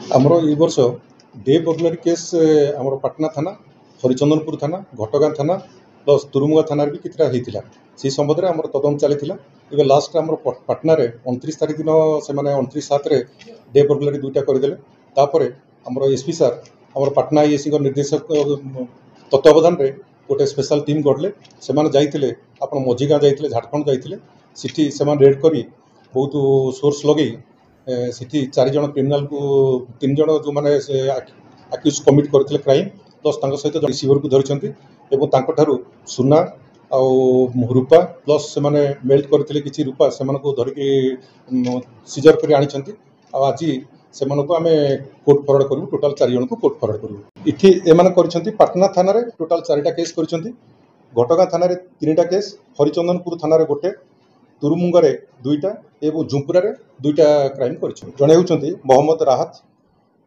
आमर ए वर्ष day बर्गलारी case आमर पाटना थाना हरिचंदनपुर थाना घटगाँ थाना प्लस तुरुमुगा थाना भी कितना होता से संबंध में आम तदंत चली ए लास्ट आम पाटना 29 तारीख दिन से 29/7 डे बर्गलारी दुईटा करदे आमर एसपी सार आम पाटना आईएसी निर्देशक तत्वावधान में गोटे स्पेशल टीम गढ़ले से जाते आप मझीगाँ जाते झारखंड जाते सिटी से रेड कर बहुत सोर्स लगे सिटी 4 जन क्रिमिनाल को 3 जन जो मैंने आक्यूज कमिट करते क्राइम प्लस सहित रिसीवर को धरी सुना आउ रूपा प्लस से मेल्ट करते किसी रूपा से धरिकी सीजर कर आनी आज से आम कोर्ट फरवर्ड करूँ टोटाल 4 जन को कोर्ट फरवर्ड करूँ इठी एम कर पाटना थाना टोटाल 4टा केस कर घटगाँ थाना 3टा केस हरिचंदनपुर थाना गोटे तुरुमुंगारे 2टा एवं झुंपुरा 2टा क्राइम कर जड़े होती मोहम्मद राहत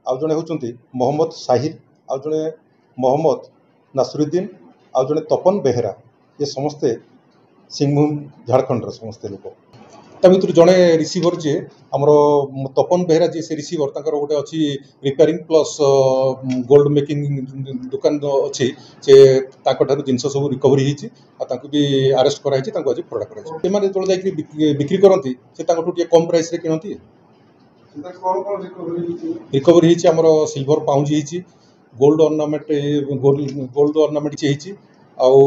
आउ जड़े होती मोहम्मद साहिर आउ जड़े मोहम्मद नासरुद्दीन आउ जड़े तपन बेहेरा ये समस्ते सिंहभूम झारखंड समस्ते लोक भर जड़े रिसीवर जी आमर तपन बेहेरा जी से रिसीवर तर गोटे अच्छी रिपेयरिंग प्लस गोल्ड मेकिंग दुकान अच्छी से जिनस सब रिकवरी भी आरेस्ट कराई आज फरड़ा कर जो बिक्री करती से कम प्राइस रे किणती रिकवरी आमर सिल्वर पाउंज गोल्ड ऑर्नामेंट आउ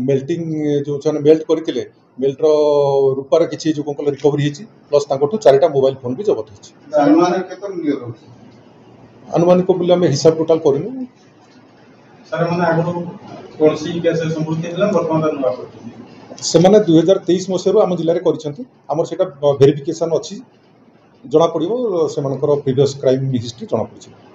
मेल्टिंग जो मेल्ट करते मेल्टर रूपार किसी जो रिकवरी प्लस 4टा मोबाइल फोन भी जबत अनुमानिक बोले आम हिसाब टोटाल करनु से 2023 मसीह आम जिले में कर भेरिफिकेशन अच्छी जना पड़ो से प्रीवियस क्राइम हिस्ट्री जना पड़ी।